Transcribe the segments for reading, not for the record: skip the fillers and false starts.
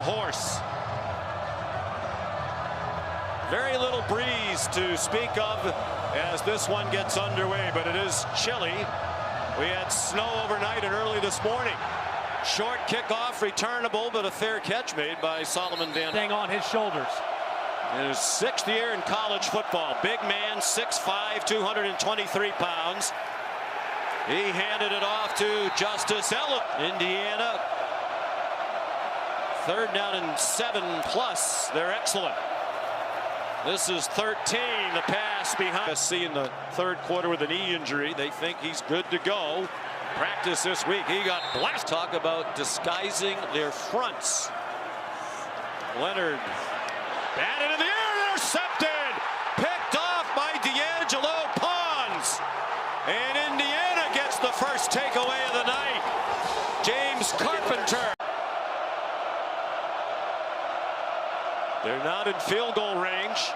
Horse. Very little breeze to speak of as this one gets underway, but it is chilly. We had snow overnight and early this morning. Short kickoff, returnable, but a fair catch made by Solomon Van. Thing on his shoulders. In his 6th year in college football. Big man, 6'5", 223 pounds. He handed it off to Justice Ellison. Indiana. 3rd down and 7+. They're excellent. This is 13. The pass behind. See in the 3rd quarter with a knee injury. They think he's good to go. Practice this week. He got blasted. Talk about disguising their fronts. Leonard. Batted in the air. Intercepted. Picked off by D'Angelo Pons. And Indiana gets the first takeaway of the night. James Carpenter. They're not in field goal range.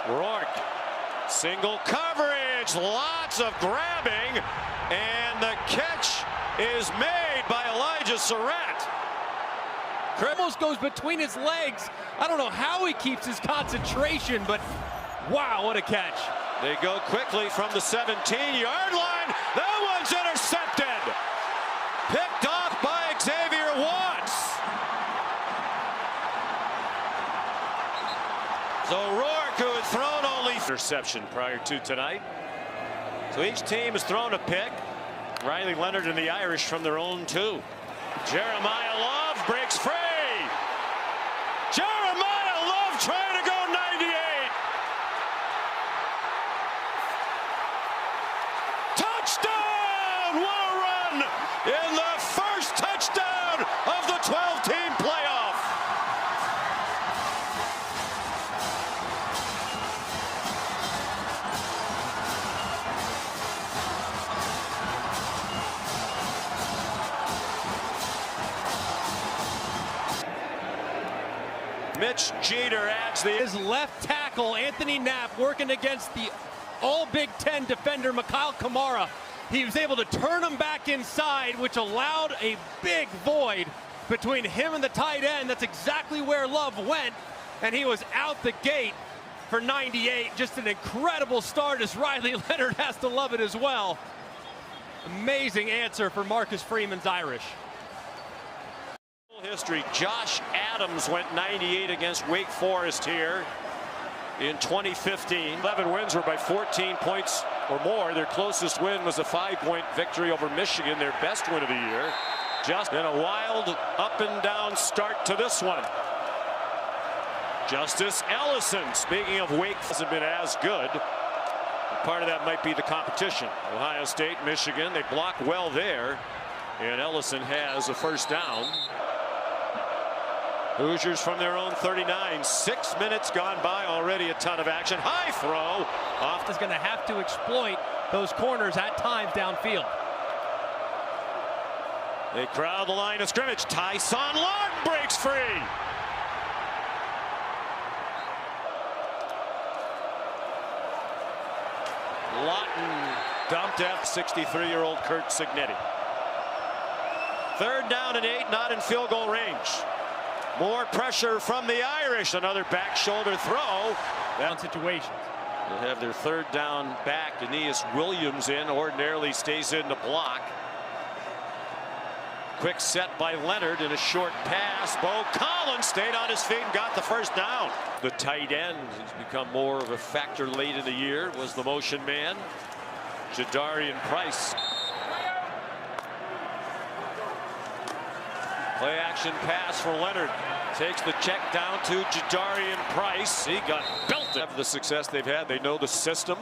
Rourke. Single coverage. Lots of grabbing. And the catch is made by Elijah Surratt. Almost goes between his legs. I don't know how he keeps his concentration, but wow, what a catch. They go quickly from the 17-yard line. That one's intercepted. Picked off by Xavier Watts. So Rourke, who had thrown only interception prior to tonight. So each team has thrown a pick. Riley Leonard and the Irish from their own 2. Jeremiah Love breaks free. Jeremiah Love trying to go 98. Touchdown! What a run in the first touchdown of the 12-team playoff. Mitch Jeter adds his left tackle, Anthony Knapp, working against the all Big Ten defender, Mikhail Kamara. He was able to turn him back inside, which allowed a big void between him and the tight end. That's exactly where Love went, and he was out the gate for 98. Just an incredible start, as Riley Leonard has to love it as well. Amazing answer for Marcus Freeman's Irish. History. Josh Adams went 98 against Wake Forest here in 2015. 11 wins were by 14 points or more. Their closest win was a 5-point victory over Michigan, their best win of the year. Just in a wild up and down start to this one. Justice Ellison, speaking of Wake, hasn't been as good. Part of that might be the competition. Ohio State, Michigan, they block well there. And Ellison has a first down. Hoosiers from their own 39. 6 minutes gone by already. A ton of action. High throw. Off is going to have to exploit those corners at times downfield. They crowd the line of scrimmage. Tyson Lawton breaks free. Lawton dumped at 63-year-old Kurt Signetti. 3rd down and 8, not in field goal range. More pressure from the Irish. Another back shoulder throw. That situation. They'll have their 3rd down back. Aeneas Williams in. Ordinarily stays in to block. Quick set by Leonard and a short pass. Bo Collins stayed on his feet and got the first down. The tight end has become more of a factor late in the year. Was the motion man. Jadarian Price. Play action pass for Leonard. Takes the check down to Jadarian Price. He got belted. After the success they've had, they know the system.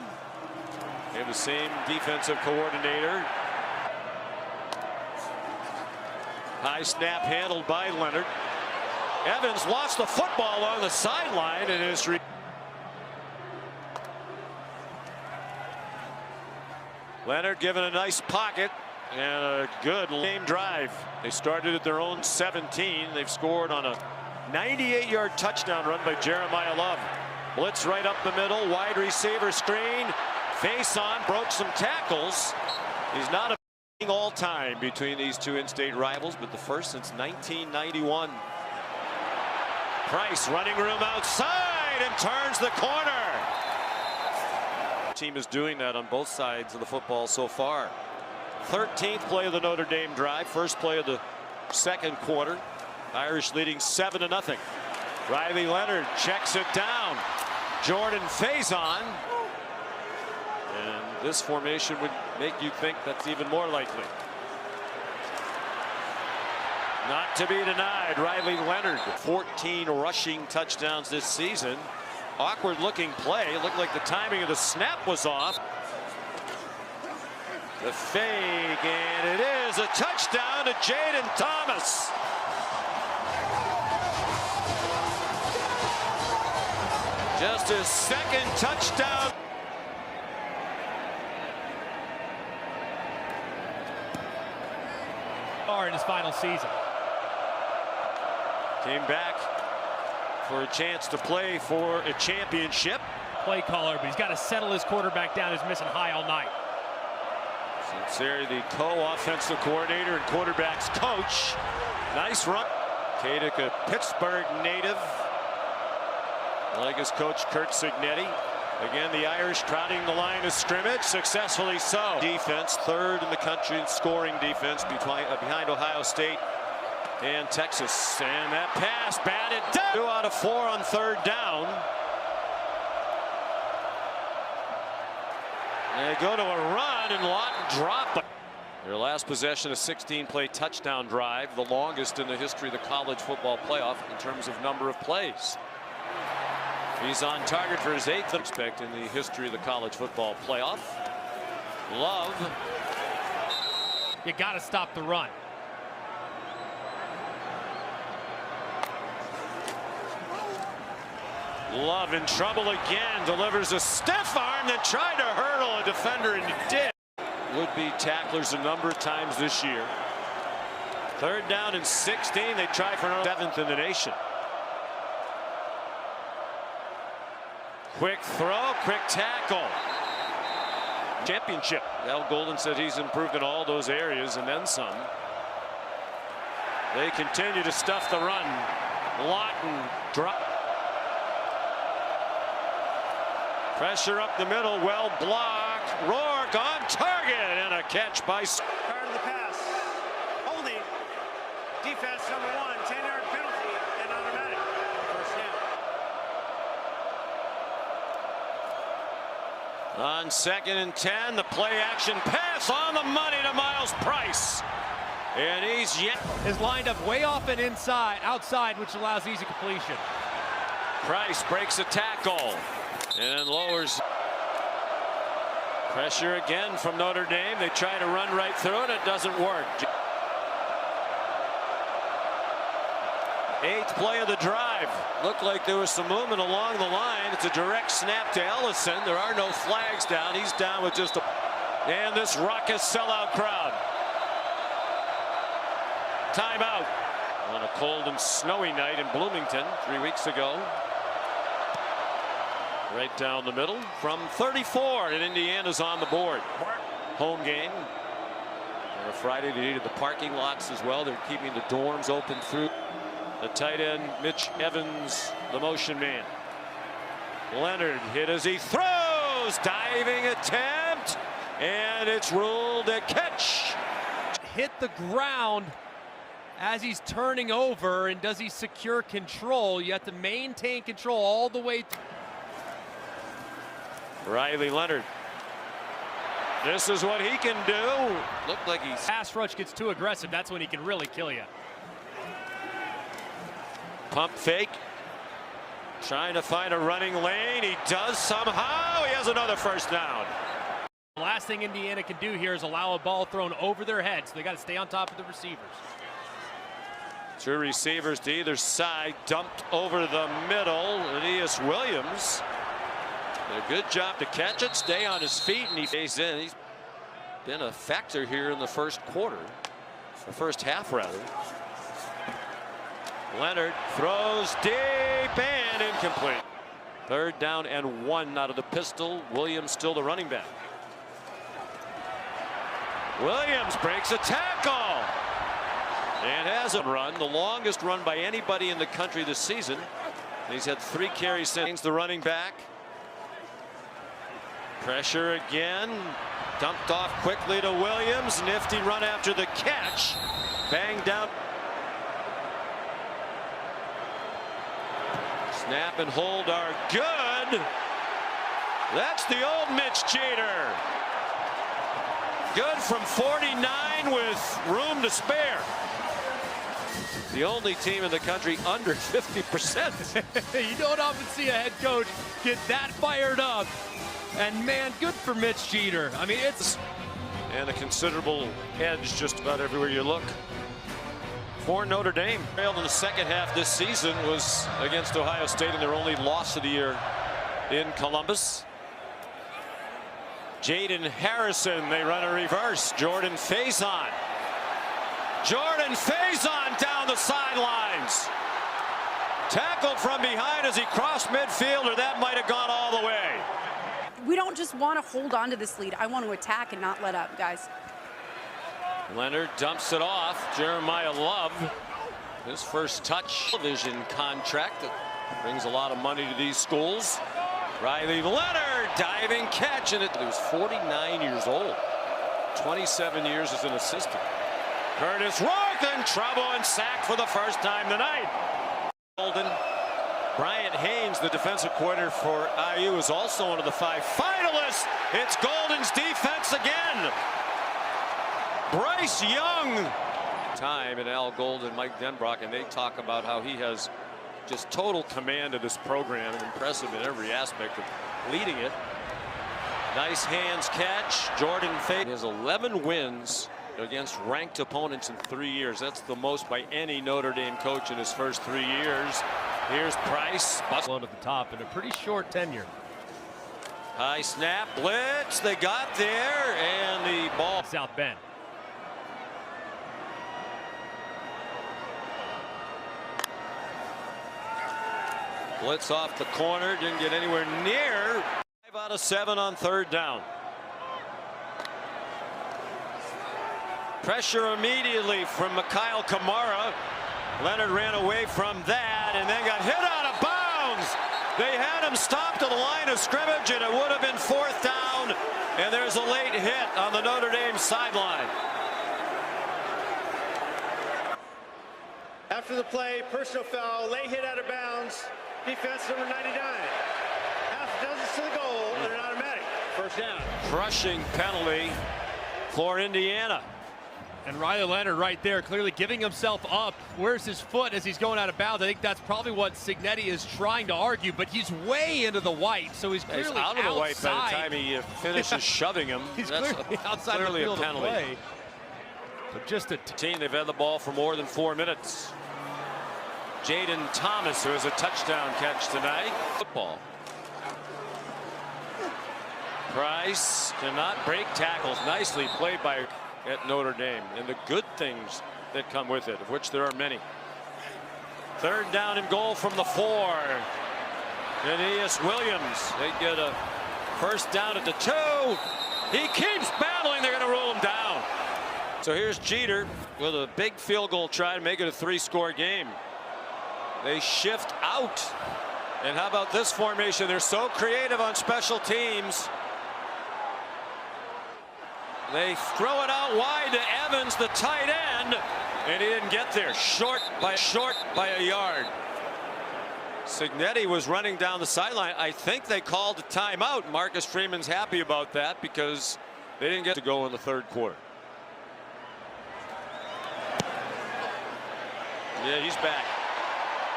They have the same defensive coordinator. High snap handled by Leonard. Evans lost the football on the sideline and is Leonard given a nice pocket. And a good game drive. They started at their own 17. They've scored on a 98-yard touchdown run by Jeremiah Love. Blitz right up the middle. Wide receiver screen. Face on. Broke some tackles. He's not a All time between these two in-state rivals, but the first since 1991. Price running room outside and turns the corner. Team is doing that on both sides of the football so far. 13th play of the Notre Dame drive, first play of the second quarter. Irish leading 7-0. Riley Leonard checks it down. Jordan Faison. And this formation would make you think that's even more likely. Not to be denied, Riley Leonard, 14 rushing touchdowns this season. Awkward looking play. It looked like the timing of the snap was off. The fake, and it is a touchdown to Jaden Thomas. Just his second touchdown. In his final season. Came back for a chance to play for a championship. Play caller, but he's got to settle his quarterback down. He's missing high all night. Sinceri, the co-offensive coordinator and quarterback's coach. Nice run. Kadick, a Pittsburgh native. Like his coach, Kurt Signetti. Again, the Irish crowding the line of scrimmage, successfully so. Defense, third in the country in scoring defense behind Ohio State and Texas. And that pass batted down. 2 out of 4 on third down. They go to a run and Lawton drop it. Their last possession, a 16-play touchdown drive, the longest in the history of the college football playoff in terms of number of plays. He's on target for his 8th expect in the history of the college football playoff. Love. You got to stop the run. Love in trouble again. Delivers a stiff arm that tried to hurdle a defender, and did. Would-be tacklers a number of times this year. Third down and 16. They try for another 7th in the nation. Quick throw, quick tackle. Championship. Al Golden said he's improved in all those areas and then some. They continue to stuff the run. Lawton drop. Pressure up the middle, well blocked. Rourke on target, and a catch by. Part of the pass. Holding. Defense number 1. 10-yard penalty and automatic. First down. On 2nd and 10, the play action pass on the money to Miles Price. And he's is lined up way off and outside, which allows easy completion. Price breaks a tackle and lowers. Pressure again from Notre Dame. They try to run right through it. It doesn't work. 8th play of the drive. Looked like there was some movement along the line. It's a direct snap to Ellison. There are no flags down. He's down with just a. And this raucous sellout crowd. Timeout. On a cold and snowy night in Bloomington 3 weeks ago. Right down the middle from 34, and Indiana's on the board. Home game. On a Friday, they needed the parking lots as well. They're keeping the dorms open through. The tight end, Mitch Evans, the motion man. Leonard hit as he throws. Diving attempt, and it's ruled a catch. Hit the ground as he's turning over, and does he secure control? You have to maintain control all the way. Riley Leonard. This is what he can do. Looked like he's. Pass rush gets too aggressive. That's when he can really kill you. Pump fake. Trying to find a running lane. He does somehow. He has another first down. The last thing Indiana can do here is allow a ball thrown over their heads. So they got to stay on top of the receivers. 2 receivers to either side, dumped over the middle. Aeneas Williams. A good job to catch it, stay on his feet, and he stays in. He's been a factor here in the first quarter, the first half rather. Leonard throws deep and incomplete. 3rd down and 1 out of the pistol. Williams still the running back. Williams breaks a tackle and has a run, the longest run by anybody in the country this season. He's had 3 carries since the running back. Pressure again, dumped off quickly to Williams. Nifty run after the catch. Banged down. Snap and hold are good. That's the old Mitch Jeter. Good from 49 with room to spare. The only team in the country under 50%. You don't often see a head coach get that fired up. And man, good for Mitch Jeter. I mean, it's... And a considerable edge just about everywhere you look for Notre Dame. Failed in the second half this season was against Ohio State in their only loss of the year in Columbus. Jaden Harrison, they run a reverse. Jordan Faison. Jordan Faison down the sidelines. Tackled from behind as he crossed midfield, or that might have gone all the way. We don't just want to hold on to this lead. I want to attack and not let up, guys. Leonard dumps it off. Jeremiah Love, his first touch. Television contract that brings a lot of money to these schools. Riley Leonard, diving catch, and he was 49 years old. 27 years as an assistant. Curtis Rourke in trouble and sacked for the first time tonight. Golden. Bryant Haynes, the defensive coordinator for IU, is also one of the 5 finalists. It's Golden's defense again. Bryce Young. Time and Al Golden, Mike Denbrock, and they talk about how he has just total command of this program and impressive in every aspect of leading it. Nice hands catch. Jordan Faison has 11 wins against ranked opponents in 3 years. That's the most by any Notre Dame coach in his first 3 years. Here's Price. Blown at the top in a pretty short tenure. High snap, blitz. They got there, and the ball. South Bend. Blitz off the corner, didn't get anywhere near. 5 out of 7 on 3rd down. Pressure immediately from Mikhail Kamara. Leonard ran away from that and then got hit out of bounds. They had him stopped to the line of scrimmage, and it would have been 4th down. And there's a late hit on the Notre Dame sideline. After the play, personal foul, late hit out of bounds. Defense number 99. Half dozens to the goal and an automatic. First down. Crushing penalty for Indiana. And Riley Leonard right there, clearly giving himself up. Where's his foot as he's going out of bounds? I think that's probably what Signetti is trying to argue, but he's way into the white, so he's clearly out of the white by the time he finishes shoving him. He's that's clearly outside clearly the field a penalty. of play. But just a team, they've had the ball for more than 4 minutes. Jaden Thomas, who has a touchdown catch tonight. Football. Price cannot break tackles. Nicely played by at Notre Dame, and the good things that come with it, of which there are many. 3rd down and goal from the 4. Aeneas Williams, they get a first down at the 2. He keeps battling. They're going to roll him down. So here's Jeter with a big field goal try to make it a 3-score game. They shift out. And how about this formation? They're so creative on special teams. They throw it out wide to Evans, the tight end, and he didn't get there. Short by a yard. Signetti was running down the sideline. I think they called a timeout. Marcus Freeman's happy about that because they didn't get to go in the 3rd quarter. Yeah, he's back.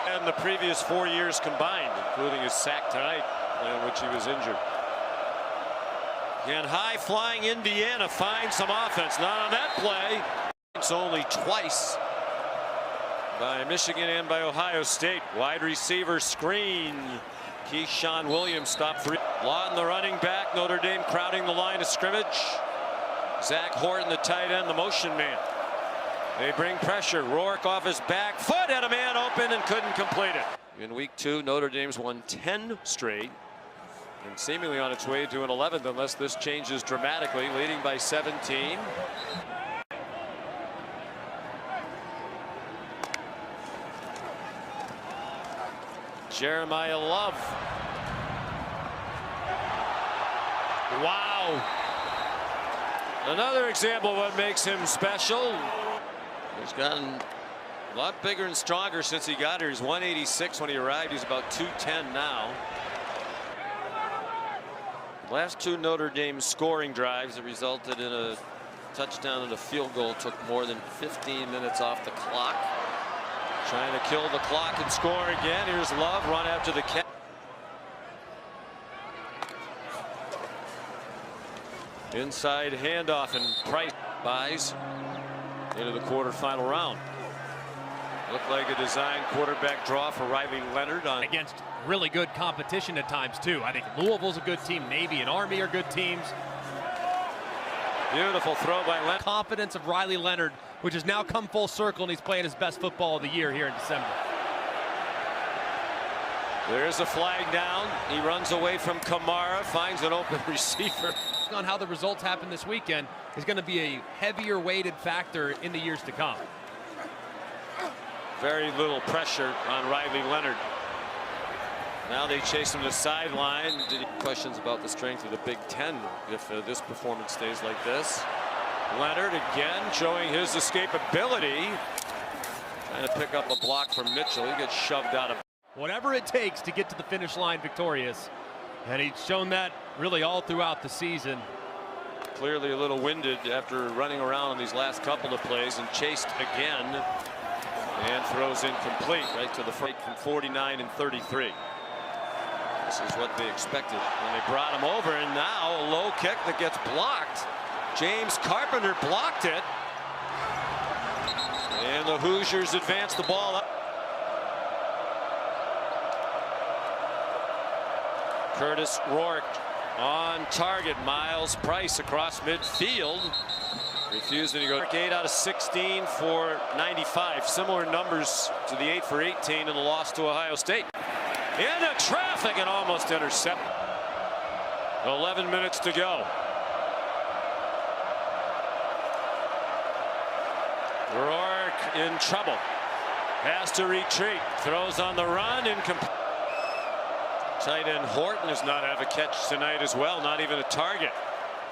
And the previous 4 years combined, including his sack tonight, in which he was injured. And high-flying Indiana finds some offense. Not on that play. It's only twice by Michigan and by Ohio State. Wide receiver screen. Keyshawn Williams stopped 3. Lawton, the running back. Notre Dame crowding the line of scrimmage. Zach Horton, the tight end, the motion man. They bring pressure. Rourke off his back foot, had a man open and couldn't complete it. In week 2, Notre Dame's won 10 straight. And seemingly on its way to an 11th unless this changes dramatically, leading by 17. Jeremiah Love. Wow. Another example of what makes him special. He's gotten a lot bigger and stronger since he got here. He's 186 when he arrived. He's about 210 now. Last two Notre Dame scoring drives that resulted in a touchdown and a field goal took more than 15 minutes off the clock. Trying to kill the clock and score again. Here's Love, run after the catch. Inside handoff, and Price buys into the quarterfinal round. Looked like a design quarterback draw for Riley Leonard on against really good competition at times too. I think Louisville's a good team. Navy and Army are good teams. Beautiful throw by Leonard. Confidence of Riley Leonard, which has now come full circle, and he's playing his best football of the year here in December. There's a flag down. He runs away from Kamara, finds an open receiver. On how the results happen this weekend is going to be a heavier weighted factor in the years to come. Very little pressure on Riley Leonard. Now they chase him to the sideline. Questions about the strength of the Big Ten if this performance stays like this. Leonard again showing his escapability. Trying to pick up a block from Mitchell. He gets shoved out of. Whatever it takes to get to the finish line victorious. And he's shown that really all throughout the season. Clearly a little winded after running around on these last couple of plays, and chased again. And throws incomplete right to the front from 49 and 33. This is what they expected when they brought him over, and now a low kick that gets blocked. James Carpenter blocked it. And the Hoosiers advance the ball up. Curtis Rourke on target. Miles Price across midfield. Refusing to go. 8 out of 16 for 95. Similar numbers to the 8 for 18 in the loss to Ohio State. Into traffic and almost intercepted. 11 minutes to go. Rourke in trouble. Has to retreat. Throws on the run. Incomplete. Tight end Horton does not have a catch tonight as well. Not even a target.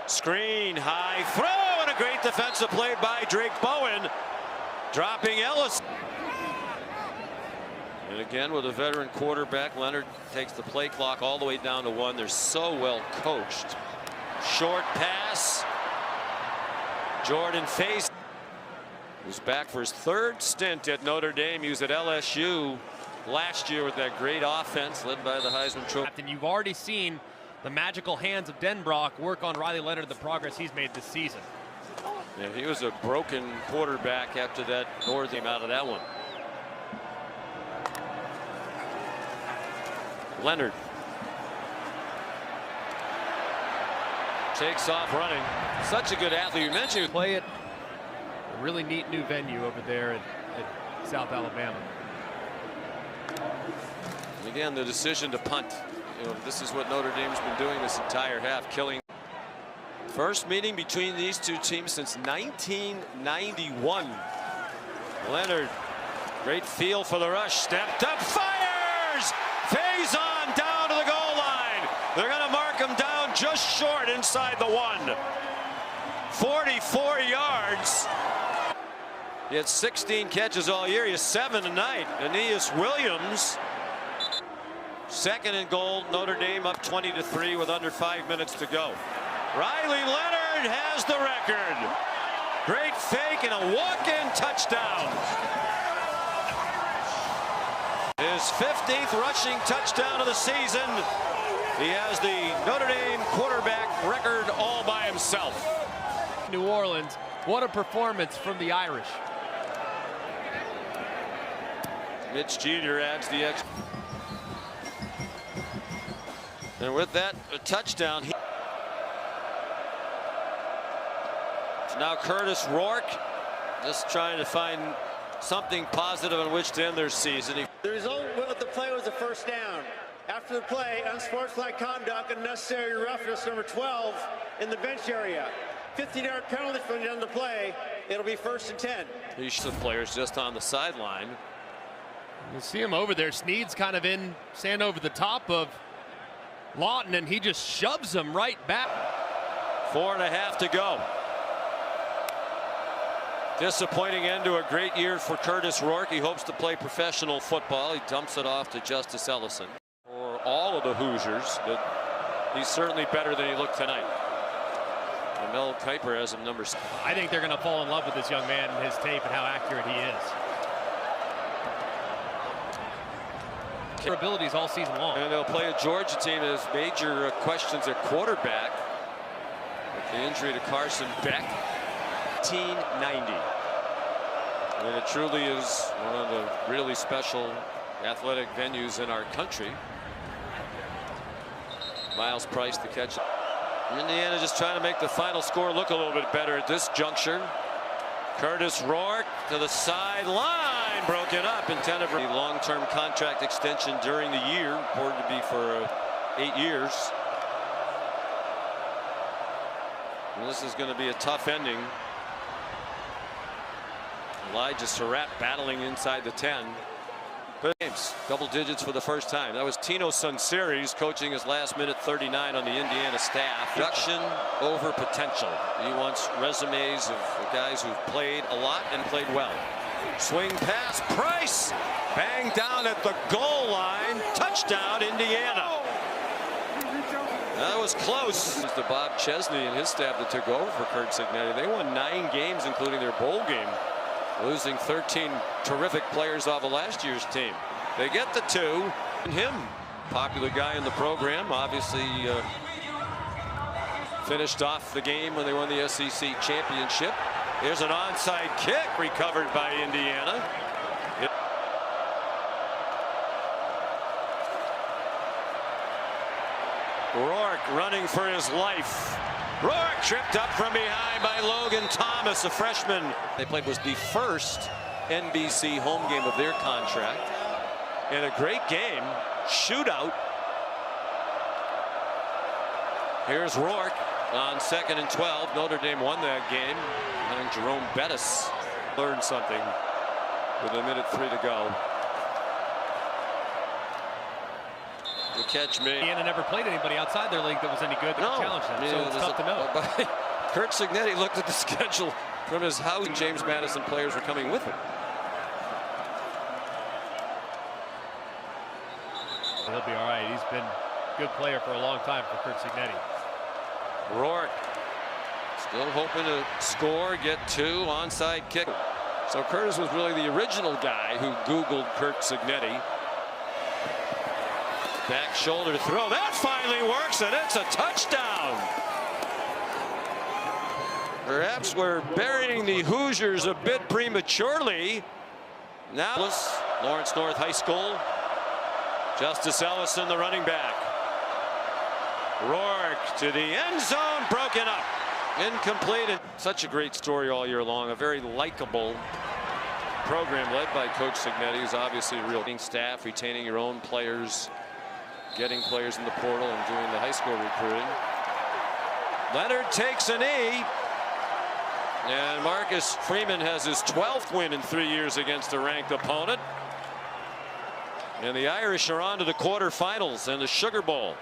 Screen, high throw, and a great defensive play by Drake Bowen. Dropping Ellis. And again, with a veteran quarterback, Leonard takes the play clock all the way down to 1. They're so well coached. Short pass. Jordan Face, who's back for his 3rd stint at Notre Dame. He was at LSU last year with that great offense led by the Heisman Trophy. And you've already seen the magical hands of Denbrock work on Riley Leonard, the progress he's made this season. Yeah, he was a broken quarterback after that North came out of that one. Leonard takes off running. Such a good athlete. You mentioned play at a really neat new venue over there at South Alabama. And again, the decision to punt. You know, this is what Notre Dame's been doing this entire half, killing. First meeting between these two teams since 1991. Leonard, great feel for the rush, stepped up, fires! Faison down to the goal line. They're going to mark him down just short inside the 1. 44 yards. He had 16 catches all year. He has 7 tonight. Aeneas Williams. 2nd and goal. Notre Dame up 20-3 with under 5 minutes to go. Riley Leonard has the record. Great fake and a walk-in touchdown. His 15th rushing touchdown of the season. He has the Notre Dame quarterback record all by himself. New Orleans, what a performance from the Irish. Mitch Jr. adds the extra. And with that, a touchdown. Now Curtis Rourke just trying to find something positive on which to end their season. The result of the play was a 1st down. After the play, unsportsmanlike conduct, unnecessary roughness, number 12 in the bench area. 15-yard penalty from the end of the play. It'll be 1st and 10. These some players just on the sideline. You see him over there. Snead's kind of stand over the top of Lawton, and he just shoves him right back. 4.5 to go. Disappointing end to a great year for Curtis Rourke. He hopes to play professional football. He dumps it off to Justice Ellison. For all of the Hoosiers, but he's certainly better than he looked tonight. And Mel Kiper has him number 6. I think they're going to fall in love with this young man and his tape and how accurate he is. Their abilities all season long. And they'll play a Georgia team that has major questions at quarterback. With the injury to Carson Beck. 1990. And it truly is one of the really special athletic venues in our country. Miles Price to catch it. Indiana just trying to make the final score look a little bit better at this juncture. Curtis Rourke to the sideline, broken up, intended for a long-term contract extension during the year, reported to be for 8 years. And this is going to be a tough ending. Elijah Surratt battling inside the 10. But games, double digits for the first time. That was Tino Sunseri's coaching his last minute 39 on the Indiana staff. Production over potential. He wants resumes of guys who've played a lot and played well. Swing pass, Price banged down at the goal line. Touchdown, Indiana. That was close. It was to Bob Chesney and his staff that took over for Curt Cignetti. They won 9 games, including their bowl game, losing 13 terrific players off of last year's team. They get the 2. And him, popular guy in the program, obviously finished off the game when they won the SEC championship. Here's an onside kick recovered by Indiana. Rourke running for his life. Rourke tripped up from behind by Logan Thomas, a freshman. They played was the first NBC home game of their contract. And a great game, shootout. Here's Rourke on 2nd and 12. Notre Dame won that game. I think Jerome Bettis learned something with 1:03 to go. The catch made. Indiana never played anybody outside their league that was any good that could challenge them, so it's tough to know. Curt Cignetti looked at the schedule from his house, and James Madison players were coming with him. He'll be all right. He's been a good player for a long time for Curt Cignetti. Rourke still hoping to score, get 2, onside kick. So Curtis was really the original guy who Googled Curt Cignetti. Back shoulder throw. That finally works, and it's a touchdown. Perhaps we're burying the Hoosiers a bit prematurely. Now, Lawrence North High School. Justice Ellison, the running back. Rourke to the end zone, broken up. Incomplete. And such a great story all year long. A very likable program led by Coach Cignetti, who's obviously a real staff, retaining your own players, getting players in the portal, and doing the high school recruiting. Leonard takes a knee. And Marcus Freeman has his 12th win in 3 years against a ranked opponent. And the Irish are on to the quarterfinals and the Sugar Bowl.